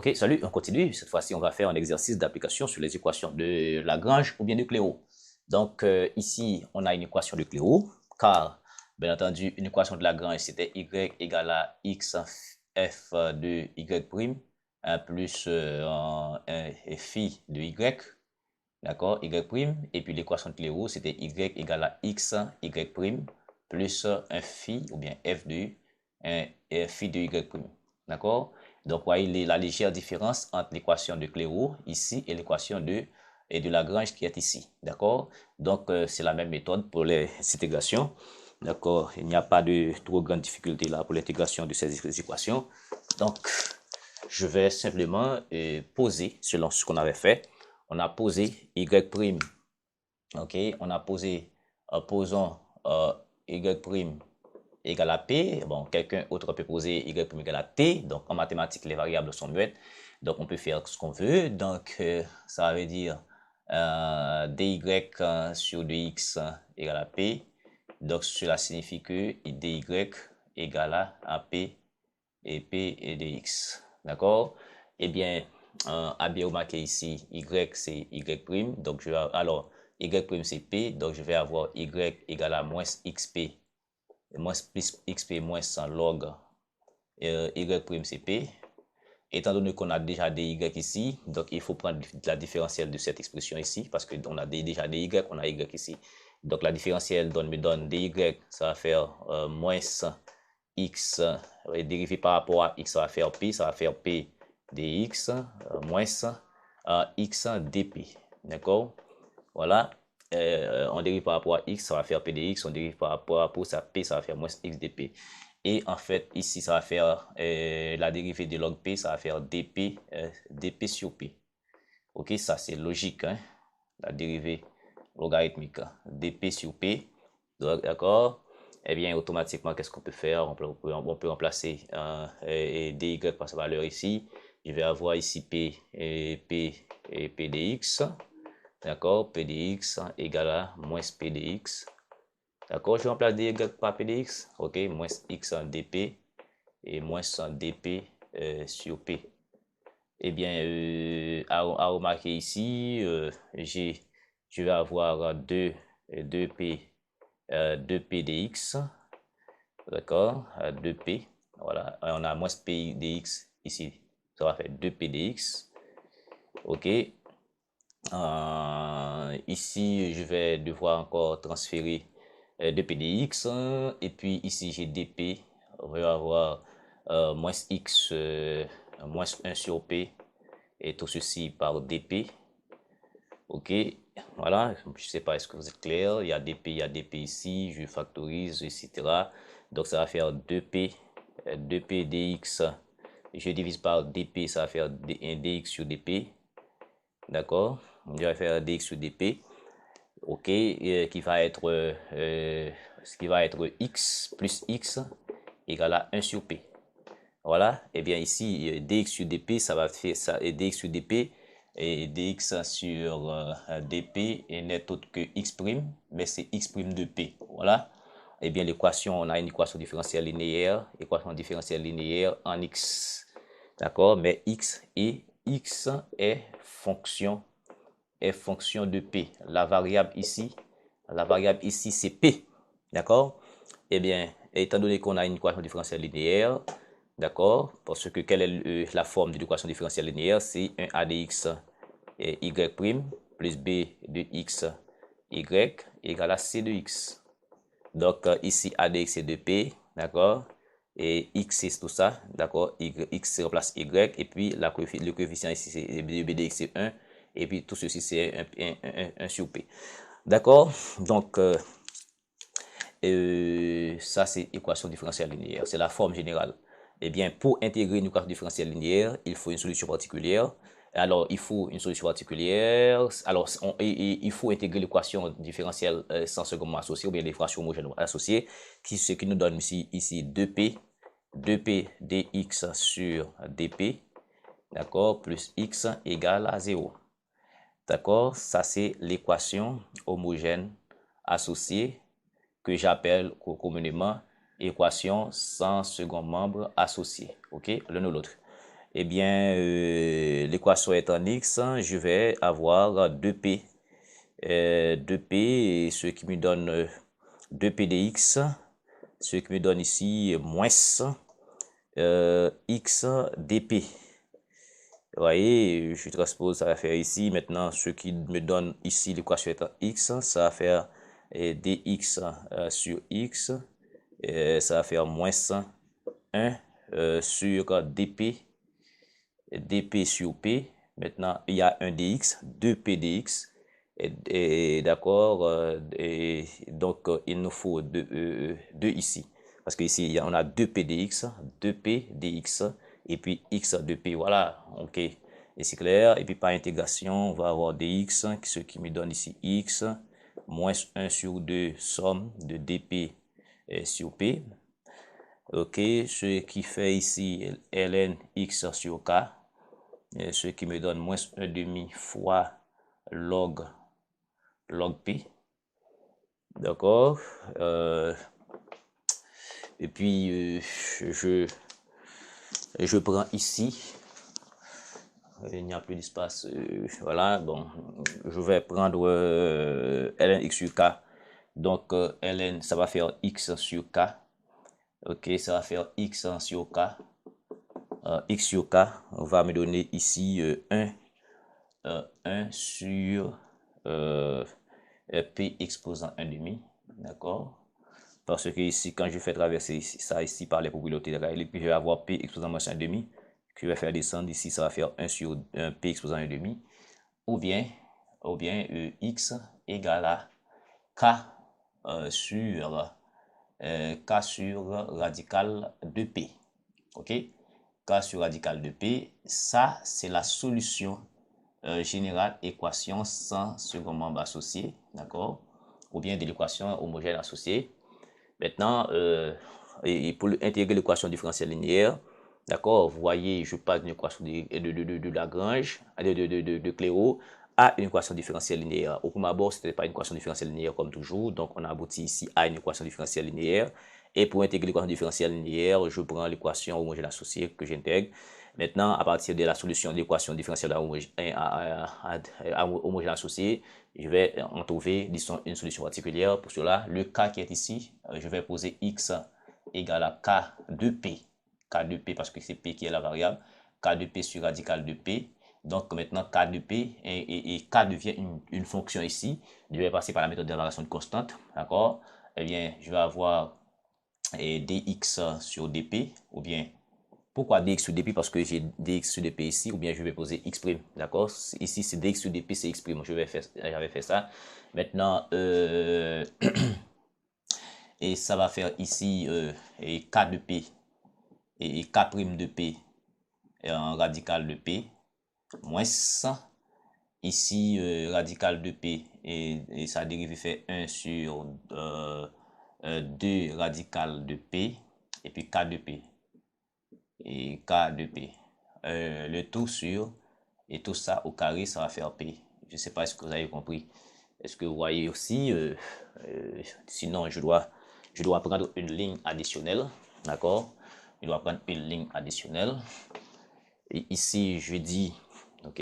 Ok, salut, on continue. Cette fois-ci, on va faire un exercice d'application sur les équations de Lagrange ou bien de Clairaut. Donc, ici, on a une équation de Clairaut, car, bien entendu, une équation de Lagrange, c'était y égale à x f de y' plus phi de y, d'accord, y', et puis l'équation de Clairaut, c'était y égale à x y' plus un phi, ou bien f de phi de y', d'accord. Donc, voyez la légère différence entre l'équation de Clairaut ici et l'équation de Lagrange qui est ici. D'accord? Donc, c'est la même méthode pour les intégrations. D'accord? Il n'y a pas de trop grande difficulté là pour l'intégration de ces équations. Donc, je vais simplement poser selon ce qu'on avait fait. On a posé y'. OK? On a posé, posons y' égale à P. Bon, quelqu'un autre peut poser y' égale à T. Donc, en mathématiques, les variables sont muettes. Donc, on peut faire ce qu'on veut. Donc, ça veut dire dy sur dx égale à P. Donc, cela signifie que dy égale à P et P et dx. D'accord? Eh bien, à bien remarquer ici, y c'est y'. Donc, je vais, alors, y' c'est P. Donc, je vais avoir y égale à moins xp moins plus xp moins 100 log y' c'est p. Étant donné qu'on a déjà des y ici, donc il faut prendre la différentielle de cette expression ici, parce qu'on a déjà des y, on a y ici. Donc la différentielle me donne dy, ça va faire moins x, dérivé par rapport à x, ça va faire p dx, moins x dp. D'accord? Voilà. On dérive par rapport à x, ça va faire p dx. On dérive par rapport à p, ça va faire moins x dp. Et en fait, ici, ça va faire la dérivée de log p, ça va faire dp, dp sur p. Ok, ça c'est logique, hein? La dérivée logarithmique, dp sur p. D'accord? Eh bien, automatiquement, qu'est-ce qu'on peut faire? On peut remplacer dy par sa valeur ici. Je vais avoir ici p et p dx. D'accord, p dx égale à moins p dx. D'accord, je remplace dy par p dx. Ok, moins x en dp et moins dp sur p. Eh bien, à remarquer ici, je vais avoir 2p dx. D'accord, 2p. Voilà, on a moins p dx ici. Ça va faire 2p dx. Ok. Ici, je vais devoir encore transférer 2p dx. Et puis ici, j'ai dp. On va avoir moins x, moins 1 sur p. Et tout ceci par dp. Ok, voilà. Je ne sais pas, est-ce que vous êtes clair? Il y a dp ici. Je factorise, etc. Donc, ça va faire 2p dx. Je divise par dp, ça va faire dx sur dp. D'accord, je vais faire dx sur dp, ok, qui va être x plus x égale à 1 sur p. Voilà, et bien ici, dx sur dp, ça va faire ça, et dx sur dp, et dx sur dp n'est autre que x', mais c'est x' de p. Voilà, et bien l'équation, on a une équation différentielle linéaire en x. D'accord, mais x est fonction de p. La variable ici c'est p. D'accord? Eh bien, étant donné qu'on a une équation différentielle linéaire, d'accord, parce que quelle est la forme de l'équation différentielle linéaire? C'est 1 a de x y' plus b de x y égale à c de x. Donc, ici, a de x c'est 2p, d'accord? Et x c'est tout ça, d'accord? X remplace y, et puis le coefficient ici c'est b de x c'est 1, et puis tout ceci c'est 1 sur p. D'accord? Donc, ça c'est équation différentielle linéaire, c'est la forme générale. Eh bien, pour intégrer une équation différentielle linéaire, il faut une solution particulière. Alors, il faut une solution particulière. Alors, il faut intégrer l'équation différentielle sans secondement associée ou bien l'équation homogène associée, ce qui nous donne ici 2p dx sur dp, d'accord, plus x égale à 0. D'accord, ça c'est l'équation homogène associée que j'appelle communément équation sans second membre associé. Ok, l'un ou l'autre. eh bien, l'équation est en x, je vais avoir 2p. 2p, ce qui me donne 2p de x, ce qui me donne ici moins x dp. Vous voyez, je transpose, ça va faire ici. Maintenant, ce qui me donne ici l'équation est en x, ça va faire dx sur x. Ça va faire moins 1 sur dp sur p. Maintenant, il y a un dx, 2p dx. Et d'accord, donc il nous faut 2 ici. Parce que ici, on a 2p dx, 2p dx, et puis x de p. Voilà, ok. Et c'est clair. Et puis par intégration, on va avoir dx, ce qui me donne ici x, moins 1 sur 2, somme de dp sur p. Ok, ce qui fait ici ln x sur k, ce qui me donne moins 1 demi fois log p. D'accord. Et puis, je prends ici. Il n'y a plus d'espace. Voilà, bon. Je vais prendre ln x sur k. Donc, ln, ça va faire x sur k. Ok, ça va faire x sur k. X sur k va me donner ici 1 sur p exposant 1 demi. D'accord. Parce que ici, quand je fais traverser ça ici par les propriétés de Rayleigh, puis je vais avoir p exposant moins 1 demi, que je vais faire descendre ici, ça va faire 1 sur p exposant 1 demi, ou bien x égale à k sur radical de p. Ok? K sur radical de p, ça c'est la solution générale équation sans second membre associé, d'accord? Ou bien de l'équation homogène associée. Maintenant, et pour intégrer l'équation différentielle linéaire, d'accord, vous voyez, je passe d'une équation de Lagrange, de Clairaut, à une équation différentielle linéaire. Au premier abord, ce n'était pas une équation différentielle linéaire comme toujours, donc on a abouti ici à une équation différentielle linéaire. Et pour intégrer l'équation différentielle linéaire, je prends l'équation homogène associée que j'intègre. Maintenant, à partir de la solution de l'équation différentielle homogène associée, je vais en trouver une solution particulière. Pour cela, le k qui est ici, je vais poser x égale à k de p. K de p parce que c'est p qui est la variable. K de p sur radical de p. Donc maintenant, k de p et k devient une fonction ici. Je vais passer par la méthode d'évaluation de constante. D'accord? Eh bien, je vais avoir dx sur dp, ou bien pourquoi dx sur dp? Parce que j'ai dx sur dp ici, ou bien je vais poser x', d'accord? Ici, c'est dx sur dp, c'est x'. J'avais fait ça. Maintenant, et ça va faire ici et k de p et k' de p en radical de p moins ici radical de p et sa dérivée fait 1 sur 2 radical de p et puis k de p et k de p. Le tout sur, et tout ça au carré, ça va faire p. Je ne sais pas, est-ce que vous avez compris. Est-ce que vous voyez aussi, sinon je dois prendre une ligne additionnelle, d'accord? Je dois prendre une ligne additionnelle. Et ici, je dis, ok,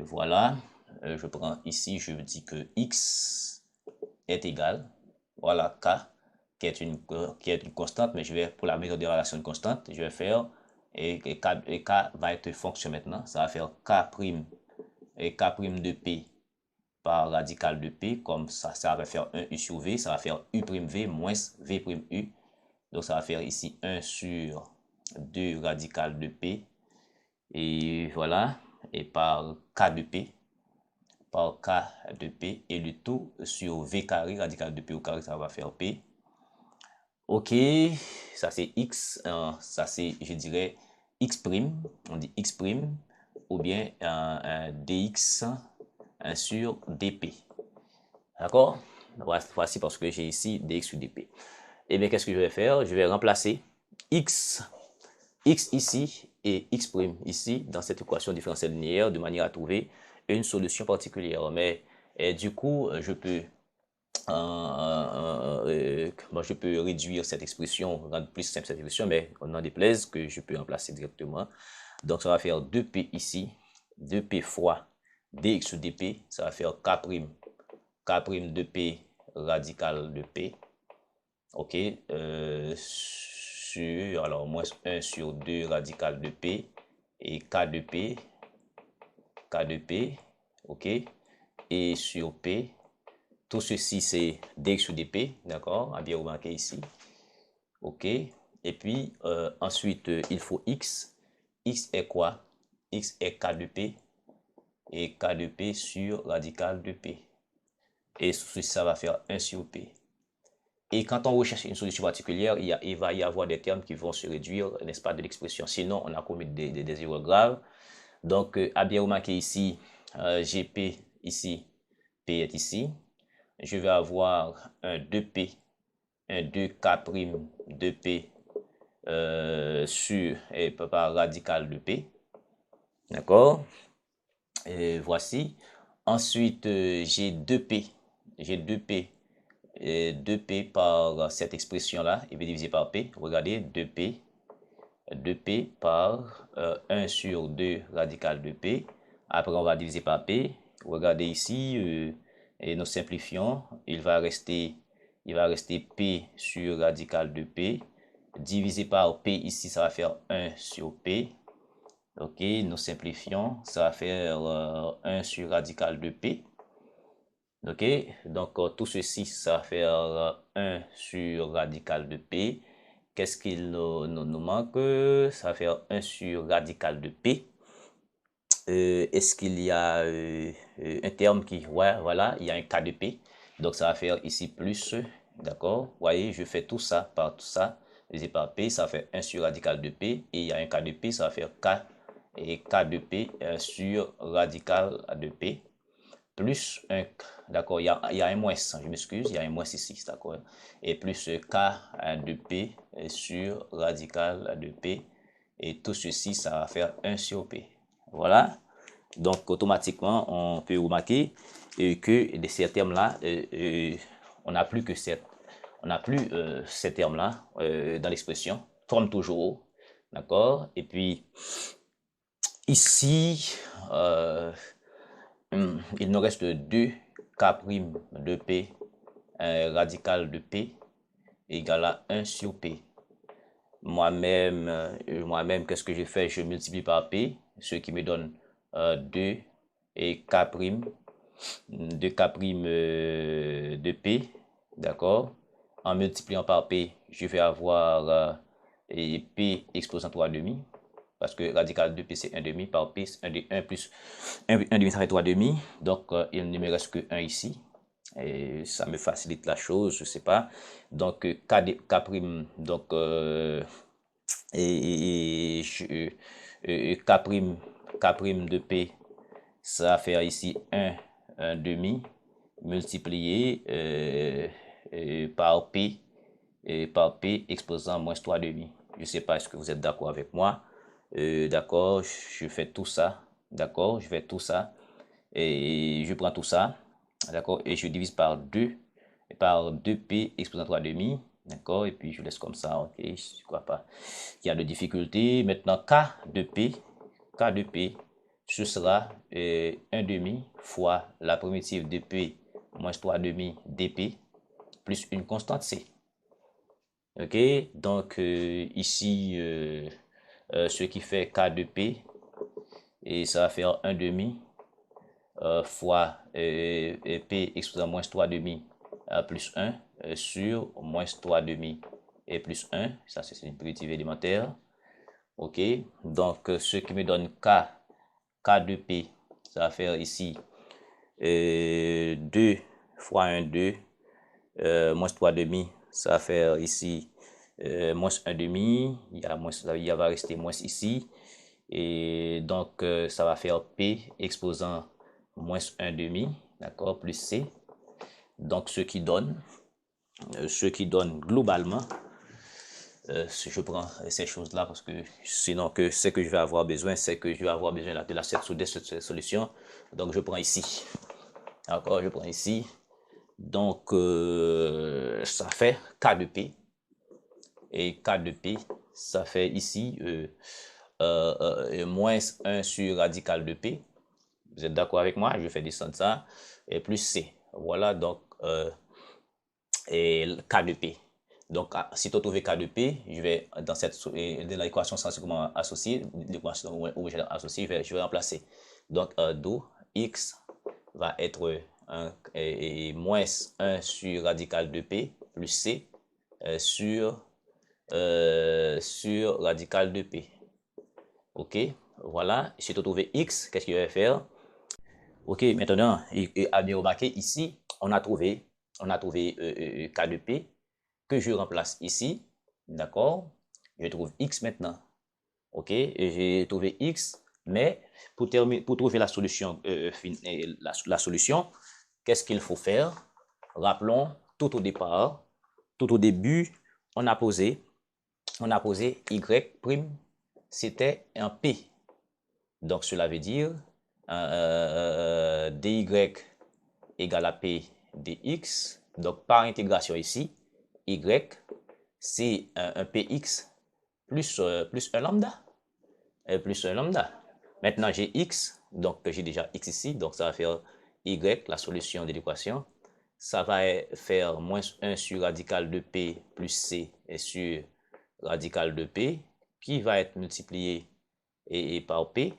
voilà. Je prends ici, je dis que x est égal, voilà, k, qui est une constante, mais je vais, pour la méthode de relation de constante, je vais faire, et k va être fonction maintenant, ça va faire k' et k' de p par radical de p, comme ça va faire 1 u sur v, ça va faire u'v moins v'u, donc ça va faire ici 1 sur 2 radical de p, et voilà, et par k de p, et le tout sur v carré, radical de p au carré, ça va faire p. Ok, ça c'est x, ça c'est, je dirais, x', on dit x', ou bien dx sur dp. D'accord? Voici parce que j'ai ici dx sur dp. Et bien, qu'est-ce que je vais faire? Je vais remplacer x ici et x' ici dans cette équation différentielle linéaire de manière à trouver une solution particulière. Mais du coup, je peux Bon, je peux réduire cette expression, rendre plus simple cette expression, mais on n'en déplaise que je peux remplacer directement. Donc, ça va faire 2p ici, 2p fois dx sur dp, ça va faire k' de p radical de p, ok, sur, alors, moins 1 sur 2 radical de p, et k de p, ok, et sur p, tout ceci c'est dx sur dp, d'accord, à bien remarquer ici, ok, et puis ensuite il faut x est quoi? X est k de p, et k de p sur radical de p, et ça va faire 1 sur p. Et quand on recherche une solution particulière, il va y avoir des termes qui vont se réduire, n'est-ce pas, de l'expression. Sinon, on a commis des erreurs graves. Donc, à bien remarquer ici, GP ici, P est ici. Je vais avoir un 2P, un 2K' de P sur et par radical de P. D'accord? Et voici. Ensuite, j'ai 2P. J'ai 2P. 2P par cette expression-là, et bien divisé par P. Regardez, 2P par 1 sur 2 radical de P. Après, on va diviser par P. Regardez ici, et nous simplifions. Il va rester P sur radical de P. Divisé par P ici, ça va faire 1 sur P. Ok, nous simplifions. Ça va faire 1 sur radical de P. Ok, donc tout ceci, ça va faire 1 sur radical de P. Qu'est-ce qu'il nous manque? Ça va faire 1 sur radical de P. Est-ce qu'il y a un terme qui... Ouais, voilà, il y a un K de P. Donc ça va faire ici plus, d'accord? Vous voyez, je fais tout ça par tout ça, divisé par P, ça fait 1 sur radical de P. Et il y a un K de P, ça va faire K, et K de P sur radical de P. Plus un, d'accord, il y a un moins, je m'excuse, il y a un moins ici, d'accord, et plus k de p sur radical de p, et tout ceci, ça va faire 1 sur p. Voilà, donc automatiquement, on peut remarquer que de ces termes-là, on n'a plus que ces termes-là dans l'expression, comme toujours, d'accord, et puis ici, il nous reste 2 K' de P radical de P égale à 1 sur P. Moi-même, qu'est-ce que je fais? Je multiplie par P, ce qui me donne 2 et K', 2 K' de P, d'accord? En multipliant par P, je vais avoir P exposant 3 demi, parce que radical de P c'est 1 demi, par P c'est 1 plus 1 demi ça fait 3 demi, donc il ne me reste que 1 ici, et ça me facilite la chose, je sais pas, donc K', donc K' de P, ça va faire ici 1 demi, multiplié par P exposant moins 3 demi. Je sais pas, est-ce que vous êtes d'accord avec moi? D'accord, je fais tout ça, d'accord, je fais tout ça, et je prends tout ça, d'accord, et je divise par 2, par 2p exposant 3 demi, d'accord, et puis je laisse comme ça, ok, je crois pas qu'il y a de difficulté. Maintenant, k de p, ce sera 1 demi fois la primitive de p moins 3 demi dp plus une constante c. Ok, donc ici, ce qui fait k de p, et ça va faire 1 demi fois p exposant moins 3 demi plus 1 sur moins 3 demi et plus 1. Ça, c'est une primitive élémentaire. Ok, donc ce qui me donne k de p, ça va faire ici 2 fois 1, 2, moins 3 demi, ça va faire ici moins 1 demi, il va rester moins ici, et donc ça va faire P exposant moins 1 demi, d'accord, plus C, donc ce qui donne globalement, je prends ces choses-là parce que sinon ce que je vais avoir besoin, c'est que je vais avoir besoin de la cette solution, donc je prends ici, d'accord, je prends ici, Donc, ça fait K de P. Et K de P, ça fait ici moins 1 sur radical de P. Vous êtes d'accord avec moi? Je fais descendre ça. Et plus C. Voilà, donc, et K de P. Donc, si tu trouves K de P, je vais, dans l'équation scientifiquement associée, l'équation homogène associée, je vais remplacer. Donc, d'où X va être moins 1 sur radical de P plus C sur radical de P. Ok, voilà. Si tu trouves X, qu'est-ce qu'il va faire? Ok, maintenant, à bien remarquer, ici, on a trouvé K de P que je remplace ici. D'accord? Je trouve X maintenant. Ok, et j'ai trouvé X, mais pour trouver la solution, la solution, qu'est-ce qu'il faut faire? Rappelons, tout au départ, tout au début, on a posé Y', c'était un P. Donc, cela veut dire dy égale à P dx. Donc, par intégration ici, Y, c'est un Px plus un lambda. Plus un lambda. Maintenant, j'ai X, donc j'ai déjà X ici, donc ça va faire Y, la solution de l'équation. Ça va faire moins 1 sur radical de P plus C et sur radical de P, qui va être multiplié par P,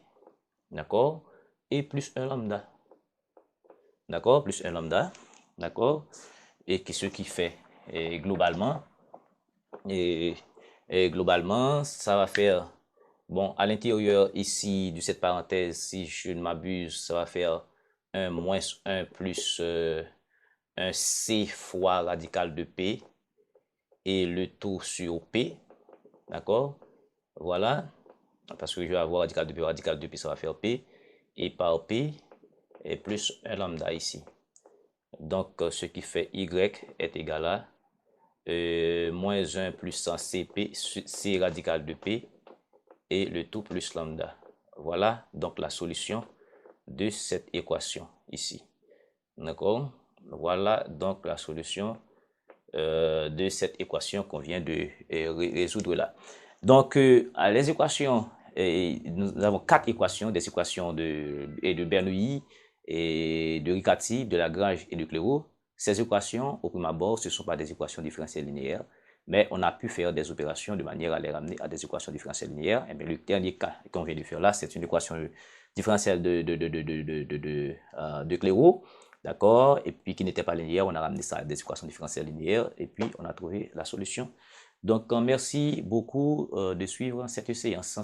d'accord, et plus un lambda, d'accord, plus un lambda, d'accord, et ce qui fait globalement, globalement, ça va faire, bon, à l'intérieur ici de cette parenthèse, si je ne m'abuse, ça va faire 1 moins 1 plus un C fois radical de P et le tout sur P, d'accord, voilà, parce que je vais avoir radical de P, ça va faire P, et par P, et plus un lambda ici. Donc, ce qui fait Y est égal à moins 1 plus 100 CP, C radical de P, et le tout plus lambda. Voilà donc la solution de cette équation ici. D'accord? Voilà donc la solution de cette équation qu'on vient de résoudre là. Donc, les équations, nous avons 4 équations, des équations de Bernoulli, et de Riccati, de Lagrange et de Clairaut. Ces équations, au premier abord, ce ne sont pas des équations différentielles linéaires, mais on a pu faire des opérations de manière à les ramener à des équations différentielles linéaires. Et bien, le dernier cas qu'on vient de faire là, c'est une équation différentielle de Clairaut, d'accord, et puis qui n'était pas linéaire, on a ramené ça à des équations différentielles linéaires, et puis on a trouvé la solution. Donc, merci beaucoup de suivre cette séance.